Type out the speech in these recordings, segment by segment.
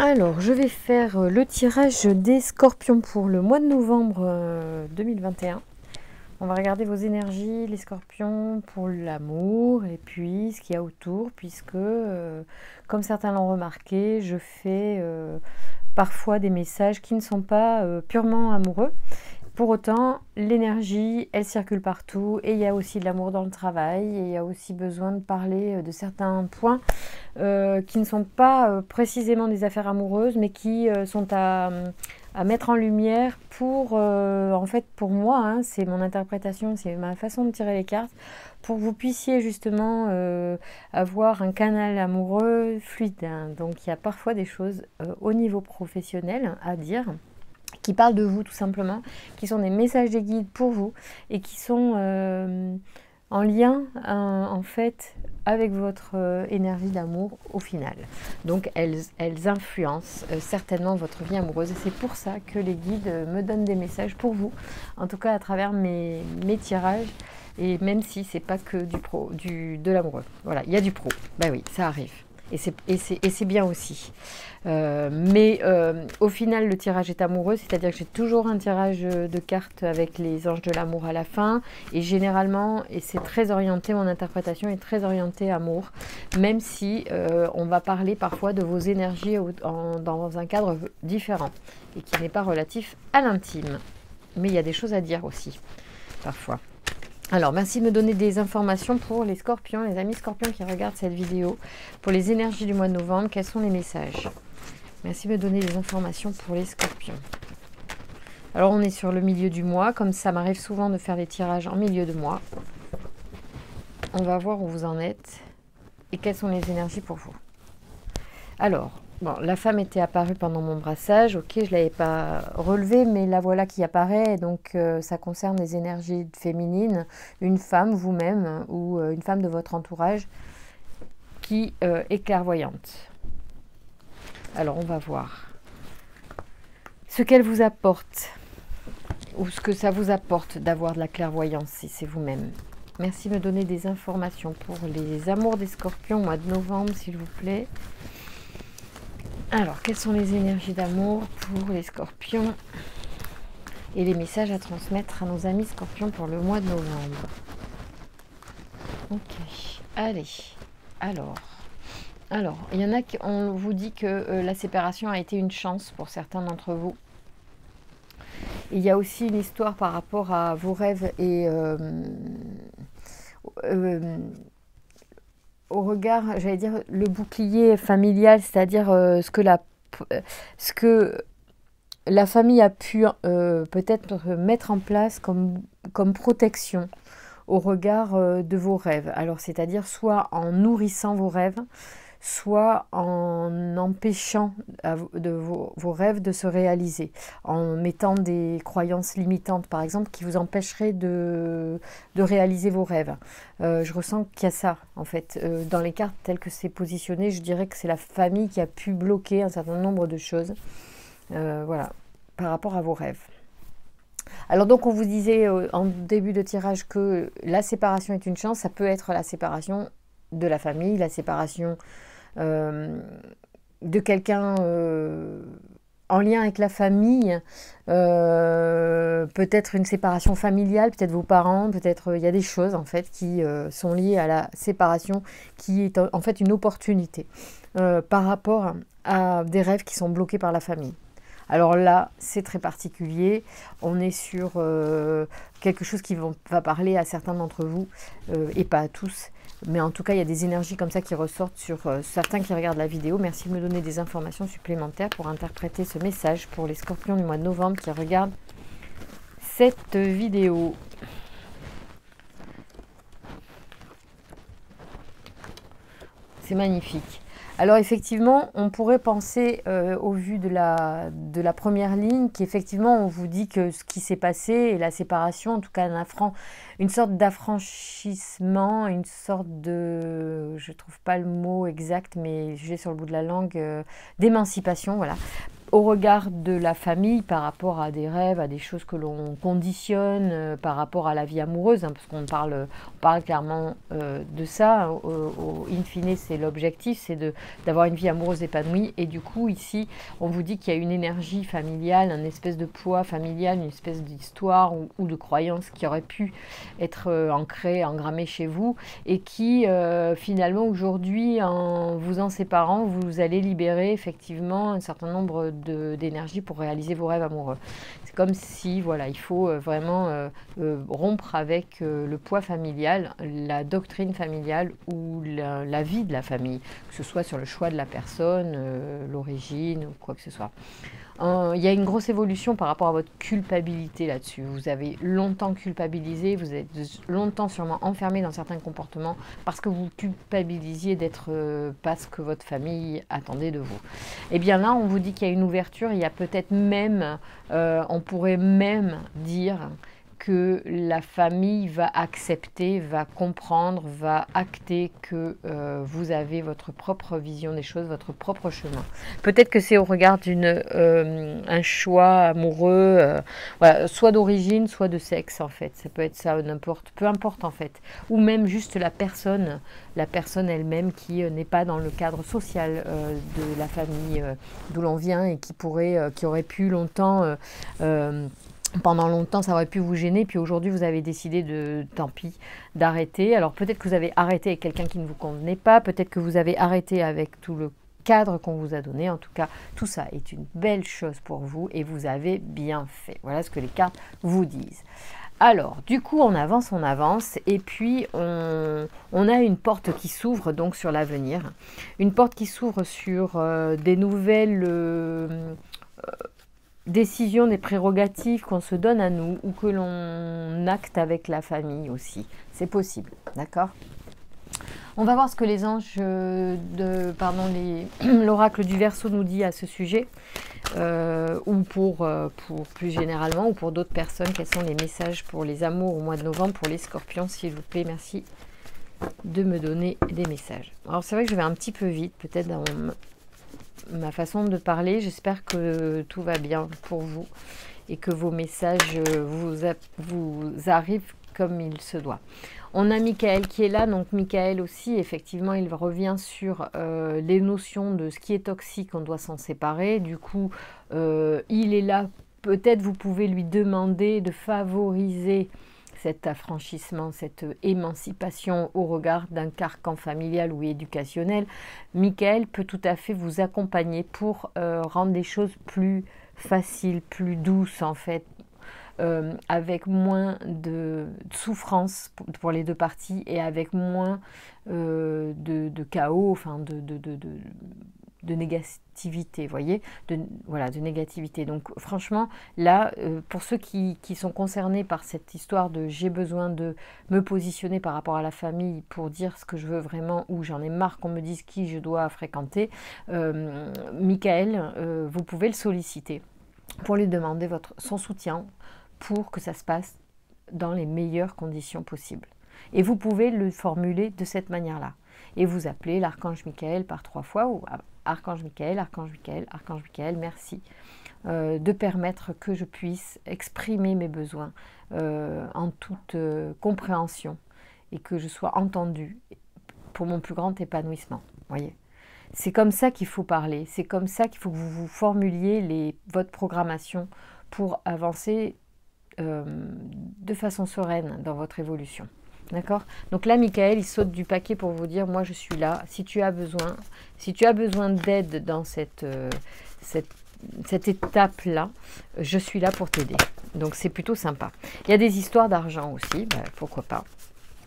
Alors, je vais faire le tirage des scorpions pour le mois de novembre 2021. On va regarder vos énergies, les scorpions, pour l'amour et puis ce qu'il y a autour, puisque, comme certains l'ont remarqué, je fais parfois des messages qui ne sont pas purement amoureux. Pour autant, l'énergie, elle circule partout et il y a aussi de l'amour dans le travail et il y a aussi besoin de parler de certains points qui ne sont pas précisément des affaires amoureuses, mais qui sont à mettre en lumière pour, en fait, pour moi, hein, c'est mon interprétation, c'est ma façon de tirer les cartes, pour que vous puissiez justement avoir un canal amoureux fluide, hein. Donc il y a parfois des choses au niveau professionnel à dire, qui parlent de vous tout simplement, qui sont des messages des guides pour vous et qui sont en lien en fait avec votre énergie d'amour au final. Donc elles influencent certainement votre vie amoureuse et c'est pour ça que les guides me donnent des messages pour vous, en tout cas à travers mes tirages. Et même si c'est pas que de l'amoureux. Voilà, il y a du pro. Ben oui, ça arrive. Et c'est bien aussi. Mais au final, le tirage est amoureux, c'est-à-dire que j'ai toujours un tirage de cartes avec les anges de l'amour à la fin. Et généralement, et c'est très orienté, mon interprétation est très orientée amour, même si on va parler parfois de vos énergies dans un cadre différent et qui n'est pas relatif à l'intime. Mais il y a des choses à dire aussi, parfois. Alors, merci de me donner des informations pour les scorpions, les amis scorpions qui regardent cette vidéo. Pour les énergies du mois de novembre, quels sont les messages? Merci de me donner des informations pour les scorpions. Alors, on est sur le milieu du mois. Comme ça m'arrive souvent de faire des tirages en milieu de mois. On va voir où vous en êtes et quelles sont les énergies pour vous. Alors, bon, la femme était apparue pendant mon brassage. Ok, je ne l'avais pas relevée, mais la voilà qui apparaît. Donc, ça concerne les énergies féminines. Une femme, vous-même, ou une femme de votre entourage qui est clairvoyante. Alors, on va voir ce qu'elle vous apporte, ou ce que ça vous apporte d'avoir de la clairvoyance, si c'est vous-même. Merci de me donner des informations pour les amours des scorpions, mois de novembre, s'il vous plaît. Alors, quelles sont les énergies d'amour pour les scorpions et les messages à transmettre à nos amis scorpions pour le mois de novembre? Ok, allez, alors, il y en a qui, on vous dit que la séparation a été une chance pour certains d'entre vous. Il y a aussi une histoire par rapport à vos rêves et au regard, j'allais dire, le bouclier familial, c'est-à-dire ce que la famille a pu peut-être mettre en place comme protection au regard de vos rêves. Alors, c'est-à-dire soit en nourrissant vos rêves, soit en empêchant vos rêves de se réaliser, en mettant des croyances limitantes, par exemple, qui vous empêcheraient de réaliser vos rêves. Je ressens qu'il y a ça, en fait. Dans les cartes telles que c'est positionné, je dirais que c'est la famille qui a pu bloquer un certain nombre de choses, voilà, par rapport à vos rêves. Alors donc on vous disait en début de tirage que la séparation est une chance, ça peut être la séparation de la famille, la séparation de quelqu'un en lien avec la famille, peut-être une séparation familiale, peut-être vos parents, peut-être il y a des choses en fait qui sont liées à la séparation, qui est en fait une opportunité par rapport à des rêves qui sont bloqués par la famille. Alors là, c'est très particulier. On est sur quelque chose qui va parler à certains d'entre vous et pas à tous. Mais en tout cas, il y a des énergies comme ça qui ressortent sur certains qui regardent la vidéo. Merci de me donner des informations supplémentaires pour interpréter ce message pour les scorpions du mois de novembre qui regardent cette vidéo. C'est magnifique. Alors effectivement, on pourrait penser au vu de la première ligne qu'effectivement on vous dit que ce qui s'est passé et la séparation, en tout cas une sorte d'affranchissement, une sorte de, je ne trouve pas le mot exact mais j'ai sur le bout de la langue, d'émancipation, voilà, au regard de la famille, par rapport à des rêves, à des choses que l'on conditionne, par rapport à la vie amoureuse, hein, parce on parle clairement de ça, in fine c'est l'objectif, c'est d'avoir une vie amoureuse épanouie, et du coup ici on vous dit qu'il y a une énergie familiale, un espèce de poids familial, une espèce d'histoire ou de croyance qui aurait pu être ancrée, engrammée chez vous, et qui finalement aujourd'hui, en vous en séparant, vous allez libérer effectivement un certain nombre d'énergie pour réaliser vos rêves amoureux. C'est comme si, voilà, il faut vraiment rompre avec le poids familial, la doctrine familiale ou la vie de la famille, que ce soit sur le choix de la personne, l'origine ou quoi que ce soit. Il y a une grosse évolution par rapport à votre culpabilité là-dessus. Vous avez longtemps culpabilisé, vous êtes longtemps sûrement enfermé dans certains comportements parce que vous culpabilisiez d'être pas ce que votre famille attendait de vous. Et bien là, on vous dit qu'il y a une ouverture, il y a peut-être même, on pourrait même dire que la famille va accepter, va comprendre, va acter que vous avez votre propre vision des choses, votre propre chemin. Peut-être que c'est au regard un choix amoureux, voilà, soit d'origine, soit de sexe en fait. Ça peut être ça, peu importe en fait. Ou même juste la personne elle-même qui n'est pas dans le cadre social de la famille d'où l'on vient et qui aurait pu longtemps... pendant longtemps, ça aurait pu vous gêner, puis aujourd'hui, vous avez décidé tant pis, d'arrêter. Alors peut-être que vous avez arrêté avec quelqu'un qui ne vous convenait pas, peut-être que vous avez arrêté avec tout le cadre qu'on vous a donné. En tout cas, tout ça est une belle chose pour vous et vous avez bien fait. Voilà ce que les cartes vous disent. Alors, du coup, on avance, et puis on a une porte qui s'ouvre donc sur l'avenir. Une porte qui s'ouvre sur des nouvelles... décision des prérogatives qu'on se donne à nous ou que l'on acte avec la famille aussi. C'est possible, d'accord? On va voir ce que les anges, l'oracle du Verseau nous dit à ce sujet, ou pour plus généralement, ou pour d'autres personnes. Quels sont les messages pour les amours au mois de novembre, pour les scorpions, s'il vous plaît, merci de me donner des messages. Alors c'est vrai que je vais un petit peu vite, peut-être dans ma façon de parler. J'espère que tout va bien pour vous et que vos messages vous arrivent comme il se doit. On a Michael qui est là, donc Michael aussi, effectivement, il revient sur les notions de ce qui est toxique, on doit s'en séparer. Du coup, il est là, peut-être vous pouvez lui demander de favoriser cet affranchissement, cette émancipation au regard d'un carcan familial ou éducationnel. Michael peut tout à fait vous accompagner pour rendre les choses plus faciles, plus douces en fait, avec moins de souffrance pour les deux parties et avec moins de chaos, enfin de négativité, voyez, voilà, de négativité. Donc franchement, là, pour ceux qui sont concernés par cette histoire de j'ai besoin de me positionner par rapport à la famille pour dire ce que je veux vraiment, ou j'en ai marre qu'on me dise qui je dois fréquenter, Michael, vous pouvez le solliciter pour lui demander son soutien pour que ça se passe dans les meilleures conditions possibles. Et vous pouvez le formuler de cette manière-là. Et vous appelez l'archange Michael par 3 fois, ou archange Michael, archange Michael, archange Michael, merci de permettre que je puisse exprimer mes besoins en toute compréhension et que je sois entendue pour mon plus grand épanouissement. Voyez, c'est comme ça qu'il faut parler, c'est comme ça qu'il faut que vous formuliez votre programmation pour avancer de façon sereine dans votre évolution. D'accord? Donc là, Michael, il saute du paquet pour vous dire, moi je suis là, si tu as besoin d'aide dans cette étape-là, je suis là pour t'aider. Donc c'est plutôt sympa. Il y a des histoires d'argent aussi, bah, pourquoi pas.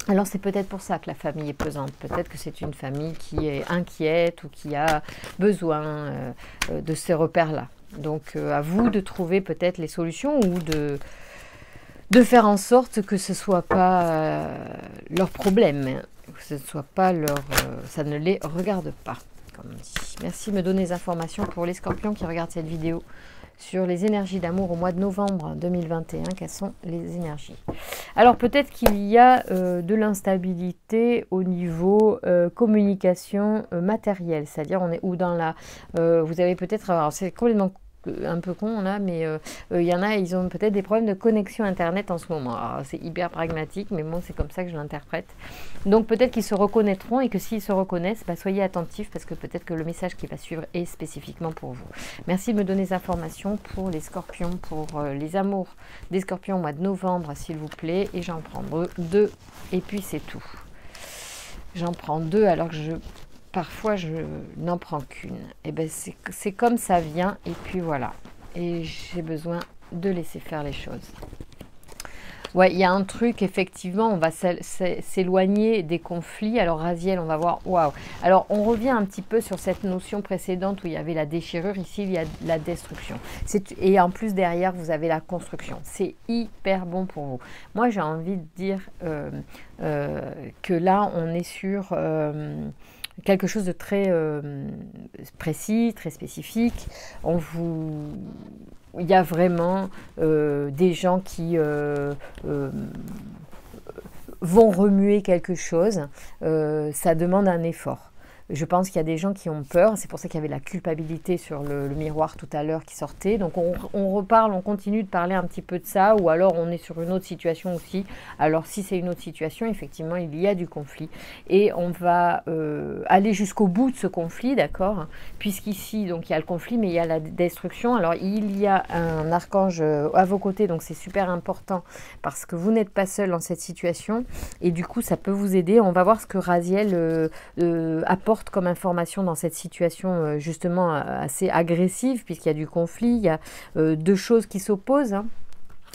Alors c'est peut-être pour ça que la famille est pesante, peut-être que c'est une famille qui est inquiète ou qui a besoin de ces repères-là. Donc à vous de trouver peut-être les solutions ou de faire en sorte que ce ne soit pas leur problème, que ce ne soit pas ça ne les regarde pas, comme on dit. Merci de me donner des informations pour les scorpions qui regardent cette vidéo sur les énergies d'amour au mois de novembre 2021. Quelles sont les énergies? Alors peut-être qu'il y a de l'instabilité au niveau communication matérielle, c'est-à-dire on est où dans la... vous avez peut-être... Alors c'est complètement un peu con là, mais il y en a, ils ont peut-être des problèmes de connexion Internet en ce moment. C'est hyper pragmatique, mais bon, c'est comme ça que je l'interprète. Donc peut-être qu'ils se reconnaîtront et que s'ils se reconnaissent, bah, soyez attentifs parce que peut-être que le message qui va suivre est spécifiquement pour vous. Merci de me donner des informations pour les scorpions, pour les amours des scorpions au mois de novembre, s'il vous plaît. Et j'en prends deux et puis c'est tout. J'en prends deux alors que parfois je n'en prends qu'une. Et ben c'est comme ça vient et puis voilà. Et j'ai besoin de laisser faire les choses. Ouais, il y a un truc, effectivement, on va s'éloigner des conflits. Alors, Raziel, on va voir, waouh. Alors, on revient un petit peu sur cette notion précédente où il y avait la déchirure. Ici, il y a la destruction. Et en plus, derrière, vous avez la construction. C'est hyper bon pour vous. Moi, j'ai envie de dire que là, on est sur quelque chose de très précis, très spécifique. Il y a vraiment des gens qui vont remuer quelque chose. Ça demande un effort. Je pense qu'il y a des gens qui ont peur. C'est pour ça qu'il y avait la culpabilité sur le miroir tout à l'heure qui sortait. Donc on reparle, on continue de parler un petit peu de ça. Ou alors on est sur une autre situation aussi. Alors si c'est une autre situation, effectivement, il y a du conflit. Et on va aller jusqu'au bout de ce conflit, d'accord? Puisqu'ici, donc il y a le conflit, mais il y a la destruction. Alors il y a un archange à vos côtés. Donc c'est super important parce que vous n'êtes pas seul dans cette situation. Et du coup, ça peut vous aider. On va voir ce que Raziel apporte comme information dans cette situation justement assez agressive puisqu'il y a du conflit, il y a deux choses qui s'opposent.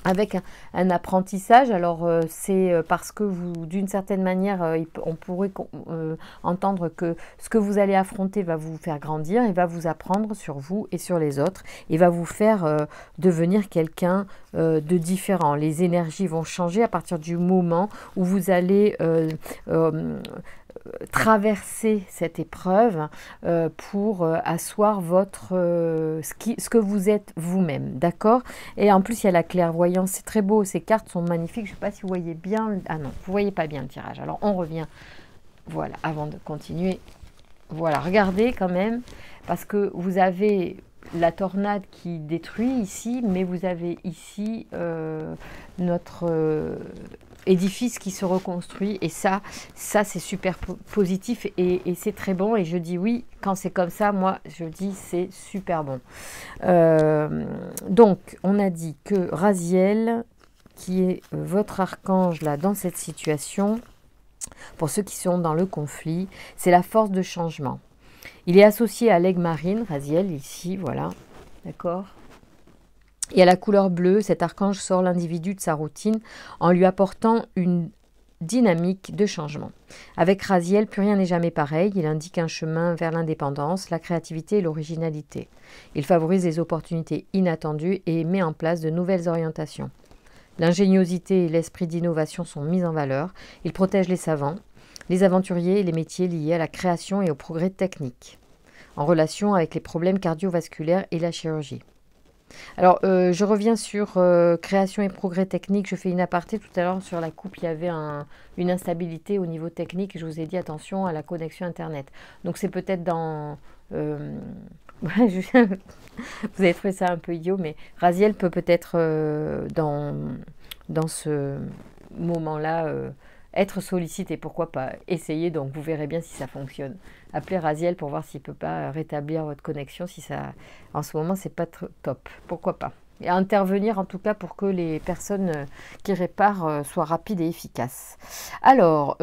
Avec un apprentissage, alors c'est parce que vous, d'une certaine manière, on pourrait entendre que ce que vous allez affronter va vous faire grandir et va vous apprendre sur vous et sur les autres et va vous faire devenir quelqu'un de différent. Les énergies vont changer à partir du moment où vous allez traverser cette épreuve pour asseoir ce que vous êtes vous-même, d'accord? Et en plus, il y a la clairvoyance, c'est très beau, ces cartes sont magnifiques. Je ne sais pas si vous voyez bien, ah non, vous voyez pas bien le tirage. Alors, on revient, voilà, avant de continuer. Voilà, regardez quand même, parce que vous avez la tornade qui détruit ici, mais vous avez ici notre édifice qui se reconstruit et ça c'est super positif et c'est très bon et je dis oui quand c'est comme ça, moi je dis c'est super bon. Donc on a dit que Raziel qui est votre archange là dans cette situation, pour ceux qui sont dans le conflit, c'est la force de changement. Il est associé à l'aigle marine, Raziel ici, voilà, d'accord. Et à la couleur bleue, cet archange sort l'individu de sa routine en lui apportant une dynamique de changement. Avec Raziel, plus rien n'est jamais pareil. Il indique un chemin vers l'indépendance, la créativité et l'originalité. Il favorise les opportunités inattendues et met en place de nouvelles orientations. L'ingéniosité et l'esprit d'innovation sont mis en valeur. Il protège les savants, les aventuriers et les métiers liés à la création et au progrès technique, en relation avec les problèmes cardiovasculaires et la chirurgie. Alors, je reviens sur création et progrès technique. Je fais une aparté tout à l'heure sur la coupe. Il y avait une instabilité au niveau technique. Je vous ai dit attention à la connexion Internet. Donc, c'est peut-être dans... vous avez trouvé ça un peu idiot, mais Raziel peut peut-être dans ce moment-là être sollicité. Pourquoi pas essayer, donc vous verrez bien si ça fonctionne. Appelez Raziel pour voir s'il ne peut pas rétablir votre connexion. Si ça, en ce moment, c'est pas top. Pourquoi pas. Et intervenir en tout cas pour que les personnes qui réparent soient rapides et efficaces. Alors,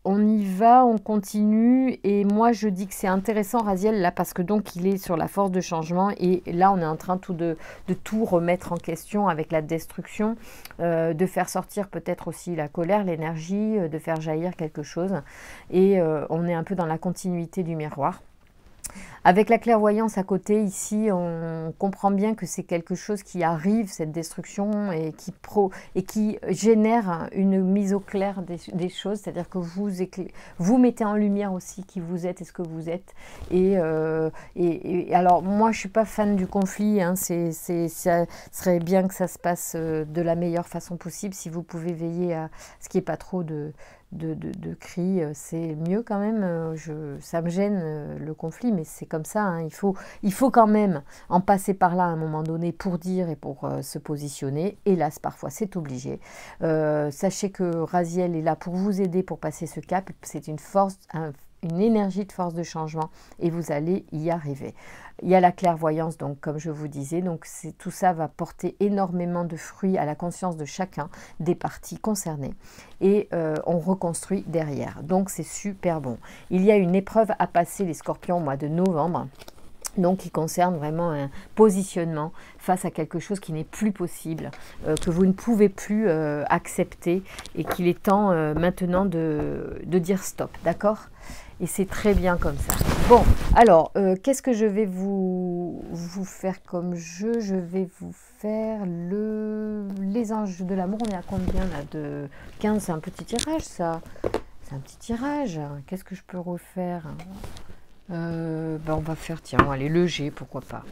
on y va, on continue et moi je dis que c'est intéressant Raziel là parce que donc il est sur la force de changement et là on est en train de tout remettre en question avec la destruction, de faire sortir peut-être aussi la colère, l'énergie, de faire jaillir quelque chose et on est un peu dans la continuité du miroir. Avec la clairvoyance à côté, ici, on comprend bien que c'est quelque chose qui arrive, cette destruction, et qui génère une mise au clair des choses, c'est-à-dire que vous mettez en lumière aussi qui vous êtes et ce que vous êtes. Et alors, moi, je ne suis pas fan du conflit, hein, ça serait bien que ça se passe de la meilleure façon possible, si vous pouvez veiller à ce qu'il n'y ait pas trop de de cris, c'est mieux quand même. Ça me gêne le conflit, mais c'est comme ça. Hein. Il faut quand même en passer par là à un moment donné pour dire et pour se positionner. Hélas, parfois, c'est obligé. Sachez que Raziel est là pour vous aider pour passer ce cap. C'est une force, une énergie de force de changement et vous allez y arriver. Il y a la clairvoyance, donc comme je vous disais, donc tout ça va porter énormément de fruits à la conscience de chacun des parties concernées et on reconstruit derrière. Donc c'est super bon. Il y a une épreuve à passer les scorpions au mois de novembre. Donc, qui concerne vraiment un positionnement face à quelque chose qui n'est plus possible, que vous ne pouvez plus accepter et qu'il est temps maintenant de dire stop, d'accord? Et c'est très bien comme ça. Bon, alors, qu'est-ce que je vais vous faire comme jeu? Je vais vous faire les anges de l'amour. On est à combien là? De 15, c'est un petit tirage ça. C'est un petit tirage. Qu'est-ce que je peux refaire? On va faire, tiens, allez, le G, pourquoi pas.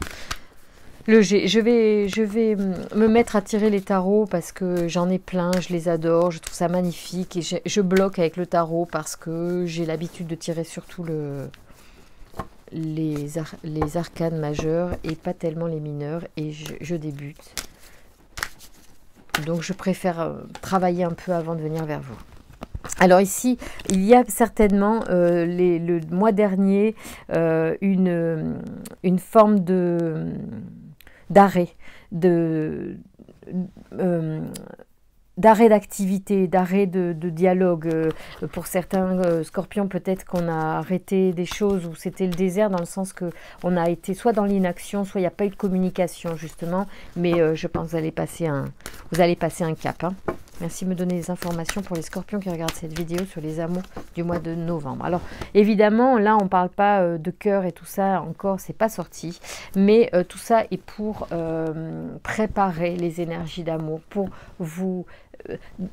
Le G, je vais me mettre à tirer les tarots parce que j'en ai plein, je les adore, je trouve ça magnifique et je bloque avec le tarot parce que j'ai l'habitude de tirer surtout les arcanes majeures et pas tellement les mineurs et je débute. Donc je préfère travailler un peu avant de venir vers vous. Alors ici, il y a certainement le mois dernier une forme d'arrêt, d'arrêt d'activité, d'arrêt de dialogue. Pour certains scorpions, peut-être qu'on a arrêté des choses où c'était le désert, dans le sens qu'on a été soit dans l'inaction, soit il n'y a pas eu de communication, justement. Mais je pense que vous allez passer un cap. Hein. Merci de me donner des informations pour les scorpions qui regardent cette vidéo sur les amours du mois de novembre. Alors, évidemment, là, on ne parle pas de cœur et tout ça, encore, c'est pas sorti. Mais tout ça est pour préparer les énergies d'amour, pour vous...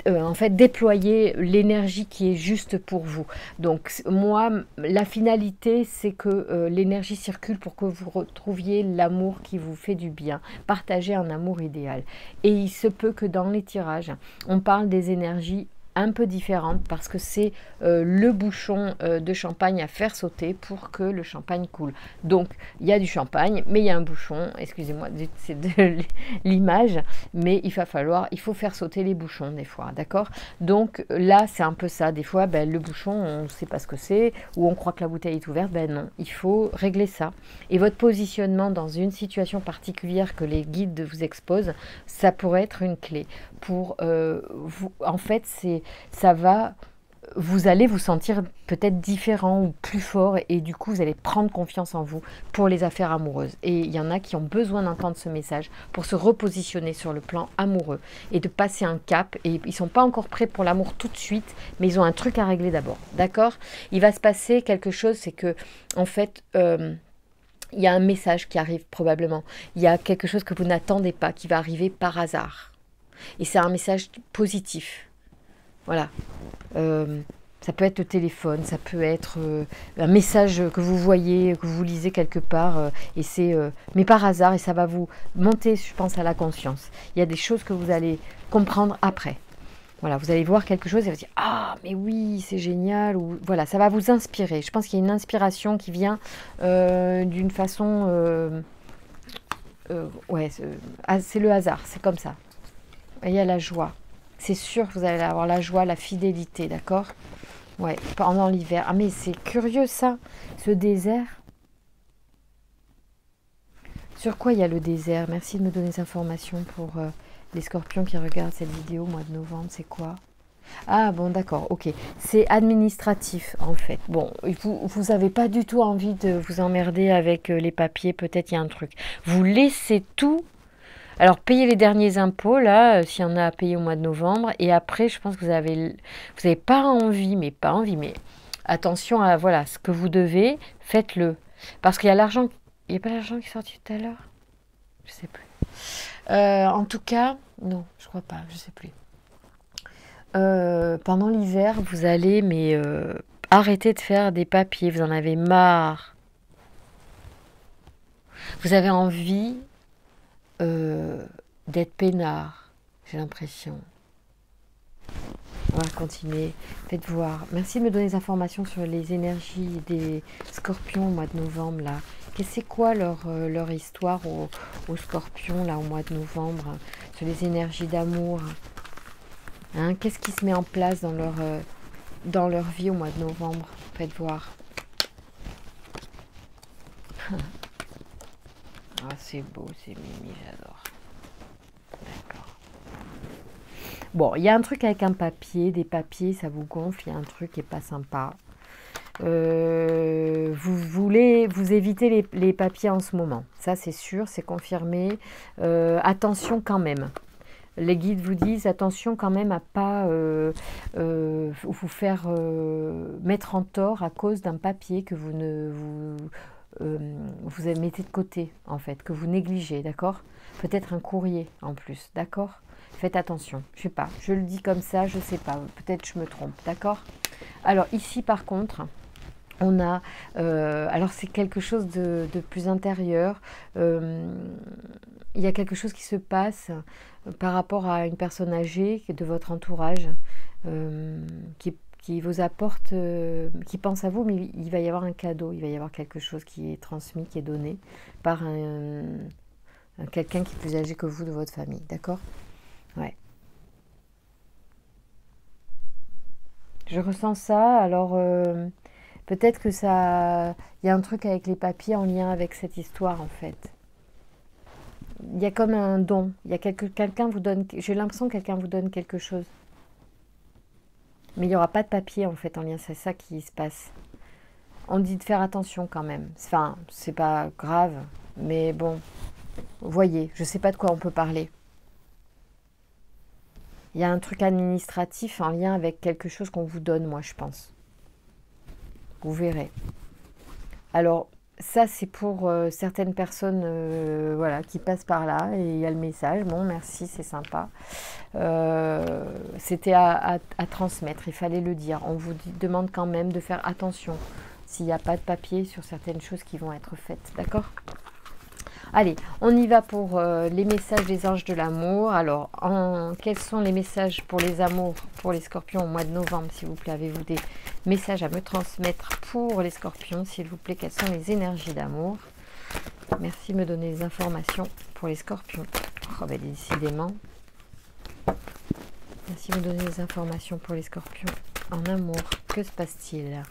en fait, déployer l'énergie qui est juste pour vous. Donc, moi, la finalité, c'est que l'énergie circule pour que vous retrouviez l'amour qui vous fait du bien. Partagez un amour idéal. Et il se peut que dans les tirages, on parle des énergies un peu différentes parce que c'est le bouchon de champagne à faire sauter pour que le champagne coule. Donc, il y a du champagne, mais il y a un bouchon, excusez-moi, c'est de l'image, mais il faut faire sauter les bouchons des fois, d'accord? Donc là, c'est un peu ça. Des fois, le bouchon, on ne sait pas ce que c'est, ou on croit que la bouteille est ouverte, non, il faut régler ça. Et votre positionnement dans une situation particulière que les guides vous exposent, ça pourrait être une clé pour vous. En fait, vous allez vous sentir peut-être différent ou plus fort et du coup, vous allez prendre confiance en vous pour les affaires amoureuses. Et il y en a qui ont besoin d'entendre ce message pour se repositionner sur le plan amoureux et de passer un cap. Et ils ne sont pas encore prêts pour l'amour tout de suite, mais ils ont un truc à régler d'abord. D'accord? Il va se passer quelque chose, c'est que, en fait... il y a un message qui arrive probablement. Il y a quelque chose que vous n'attendez pas qui va arriver par hasard. Et c'est un message positif. Voilà. Ça peut être le téléphone, ça peut être un message que vous voyez, que vous lisez quelque part, et c'est mais par hasard, et ça va vous monter, je pense, à la conscience. Il y a des choses que vous allez comprendre après. Voilà, vous allez voir quelque chose et vous dire « Ah, mais oui, c'est génial !» ou voilà, ça va vous inspirer. Je pense qu'il y a une inspiration qui vient d'une façon... ouais, c'est le hasard, c'est comme ça. Et il y a la joie. C'est sûr que vous allez avoir la joie, la fidélité, d'accord? Ouais, pendant l'hiver. Ah, mais c'est curieux ça, ce désert. Sur quoi il y a le désert? Merci de me donner des informations pour les scorpions qui regardent cette vidéo au mois de novembre. C'est quoi? Ah bon, d'accord, ok. C'est administratif en fait. Bon, vous n'avez pas du tout envie de vous emmerder avec les papiers. Peut-être il y a un truc. Vous laissez tout. Alors, payez les derniers impôts, là, s'il y en a à payer au mois de novembre. Et après, je pense que vous avez pas envie, mais attention à, voilà, ce que vous devez, faites-le. Parce qu'il y a l'argent, il n'y a pas l'argent qui est sorti tout à l'heure? Je sais plus. En tout cas, non, je crois pas, je sais plus. Pendant l'hiver, vous allez, arrêter de faire des papiers, vous en avez marre. Vous avez envie... d'être peinard, j'ai l'impression. va continuer. Faites voir. Merci de me donner des informations sur les énergies des scorpions au mois de novembre, là. C'est quoi leur histoire aux scorpions, là, au mois de novembre, sur les énergies d'amour, hein? Qu'est-ce qui se met en place dans leur vie au mois de novembre? Faites voir. Ah, c'est beau, c'est mimi, j'adore. D'accord. Bon, il y a un truc avec un papier, des papiers, ça vous gonfle, il y a un truc qui n'est pas sympa. Vous évitez les papiers en ce moment. Ça, c'est sûr, c'est confirmé. Attention quand même. Les guides vous disent attention quand même à pas vous faire mettre en tort à cause d'un papier que vous mettez de côté, en fait, que vous négligez, d'accord? Peut-être un courrier en plus, d'accord? Faites attention. Je sais pas, je le dis comme ça, je sais pas. Peut-être je me trompe, d'accord? Alors ici, par contre, on a, alors c'est quelque chose de plus intérieur. Il y a quelque chose qui se passe par rapport à une personne âgée de votre entourage qui vous apporte, qui pense à vous, mais il va y avoir un cadeau, il va y avoir quelque chose qui est transmis, qui est donné par quelqu'un qui est plus âgé que vous de votre famille, d'accord? Ouais. Je ressens ça, alors peut-être que ça, il y a un truc avec les papiers en lien avec cette histoire en fait. Il y a comme un don, il y a quelqu'un vous donne, j'ai l'impression que quelqu'un vous donne quelque chose. Mais il n'y aura pas de papier en fait en lien, c'est ça qui se passe. On dit de faire attention quand même. Enfin, c'est pas grave, mais bon, voyez, je sais pas de quoi on peut parler. Il y a un truc administratif en lien avec quelque chose qu'on vous donne, moi je pense. Vous verrez. Alors, ça c'est pour certaines personnes voilà, qui passent par là et il y a le message. Bon, merci, c'est sympa. C'était à transmettre, il fallait le dire. On vous demande quand même de faire attention s'il n'y a pas de papier sur certaines choses qui vont être faites, d'accord? Allez, on y va pour les messages des anges de l'amour. Alors, quels sont les messages pour les amours, pour les scorpions au mois de novembre, s'il vous plaît? Avez-vous des messages à me transmettre pour les scorpions, s'il vous plaît? Quelles sont les énergies d'amour? Merci de me donner des informations pour les scorpions. Oh, ben, décidément. Merci de me donner des informations pour les scorpions en amour. Que se passe-t-il?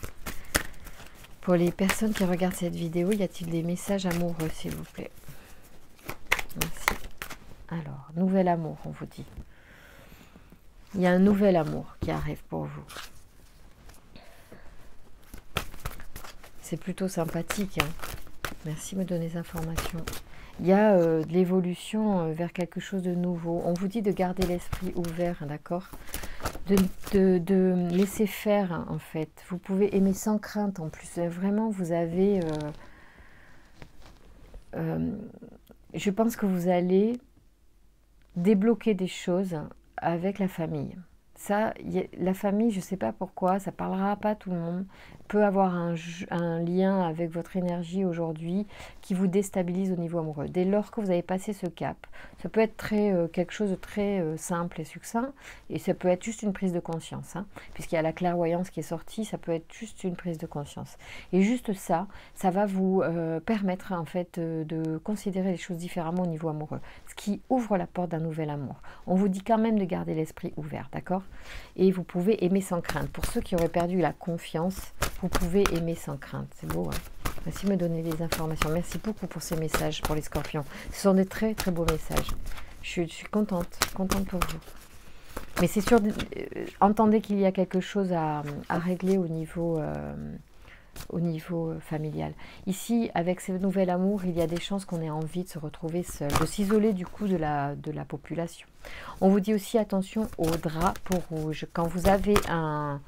Pour les personnes qui regardent cette vidéo, y a-t-il des messages amoureux, s'il vous plaît? Merci. Alors, nouvel amour, on vous dit. Il y a un nouvel amour qui arrive pour vous. C'est plutôt sympathique, hein. Merci de me donner des informations. Il y a de l'évolution vers quelque chose de nouveau. On vous dit de garder l'esprit ouvert, d'accord? De laisser faire, hein, en fait. Vous pouvez aimer sans crainte, en plus. Vraiment, vous avez... je pense que vous allez débloquer des choses avec la famille. Ça, la famille, je ne sais pas pourquoi, ça ne parlera pas à tout le monde, peut avoir un lien avec votre énergie aujourd'hui qui vous déstabilise au niveau amoureux. Dès lors que vous avez passé ce cap, ça peut être quelque chose de très simple et succinct, et ça peut être juste une prise de conscience, hein, puisqu'il y a la clairvoyance qui est sortie, ça peut être juste une prise de conscience. Et juste ça, ça va vous permettre en fait de considérer les choses différemment au niveau amoureux, ce qui ouvre la porte d'un nouvel amour. On vous dit quand même de garder l'esprit ouvert, d'accord? Et vous pouvez aimer sans crainte. Pour ceux qui auraient perdu la confiance, vous pouvez aimer sans crainte. C'est beau, hein? Merci de me donner des informations. Merci beaucoup pour ces messages pour les scorpions. Ce sont des très très beaux messages. Je suis contente pour vous. Mais c'est sûr, entendez qu'il y a quelque chose à régler au niveau familial. Ici, avec ce nouvel amour, il y a des chances qu'on ait envie de se retrouver seul, de s'isoler du coup de la population. On vous dit aussi attention aux drapeaux rouges. Quand vous avez un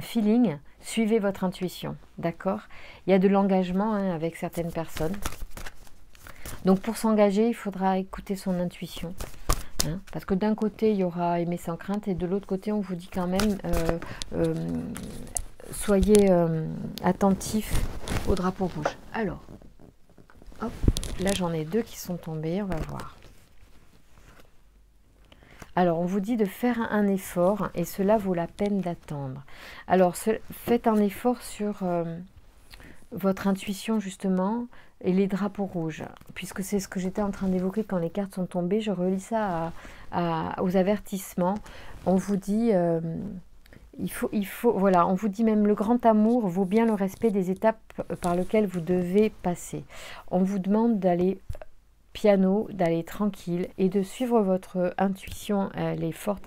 feeling, suivez votre intuition, d'accord? Il y a de l'engagement, hein, avec certaines personnes. Donc pour s'engager, il faudra écouter son intuition. Hein, parce que d'un côté, il y aura aimer sans crainte, et de l'autre côté, on vous dit quand même... soyez attentifs au drapeau rouge. Alors, hop, là j'en ai deux qui sont tombés, on va voir. Alors, on vous dit de faire un effort et cela vaut la peine d'attendre. Alors, faites un effort sur votre intuition justement et les drapeaux rouges, puisque c'est ce que j'étais en train d'évoquer quand les cartes sont tombées. Je relis ça aux avertissements. On vous dit... voilà, on vous dit même le grand amour vaut bien le respect des étapes par lesquelles vous devez passer. On vous demande d'aller piano, d'aller tranquille et de suivre votre intuition, elle est forte,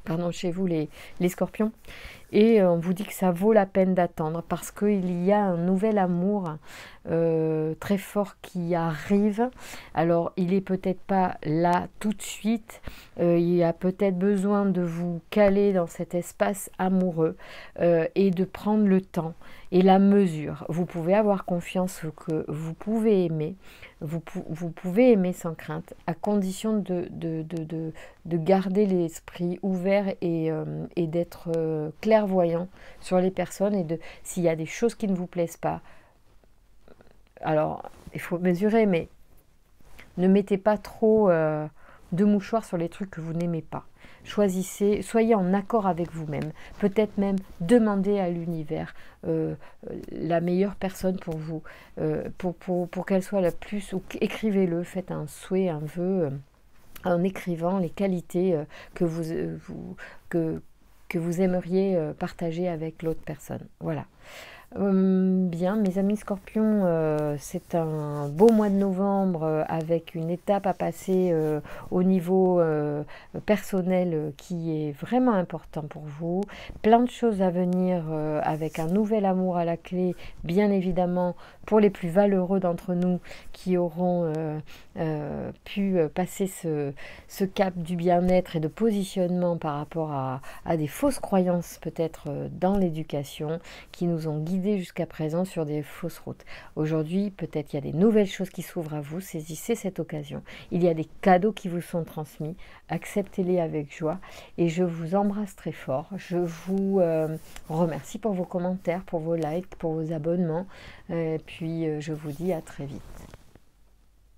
pardon, chez vous les scorpions. Et on vous dit que ça vaut la peine d'attendre parce qu'il y a un nouvel amour très fort qui arrive. Alors, il n'est peut-être pas là tout de suite. Il y a peut-être besoin de vous caler dans cet espace amoureux et de prendre le temps et la mesure. Vous pouvez avoir confiance que vous pouvez aimer. Vous pouvez aimer sans crainte, à condition de garder l'esprit ouvert et d'être clairvoyant sur les personnes. Et s'il y a des choses qui ne vous plaisent pas, alors il faut mesurer, mais ne mettez pas trop de mouchoirs sur les trucs que vous n'aimez pas. Choisissez, soyez en accord avec vous-même. Peut-être même demandez à l'univers la meilleure personne pour vous, pour qu'elle soit la plus, ou écrivez-le, faites un souhait, un vœu, en écrivant les qualités que vous aimeriez partager avec l'autre personne. Voilà. Bien, mes amis scorpions, c'est un beau mois de novembre avec une étape à passer au niveau personnel qui est vraiment important pour vous. Plein de choses à venir avec un nouvel amour à la clé, bien évidemment, pour les plus valeureux d'entre nous qui auront pu passer ce cap du bien-être et de positionnement par rapport à des fausses croyances peut-être dans l'éducation qui nous ont guidés jusqu'à présent sur des fausses routes. Aujourd'hui, peut-être il y a des nouvelles choses qui s'ouvrent à vous, saisissez cette occasion. Il y a des cadeaux qui vous sont transmis, acceptez-les avec joie et je vous embrasse très fort. Je vous remercie pour vos commentaires, pour vos likes, pour vos abonnements, puis je vous dis à très vite.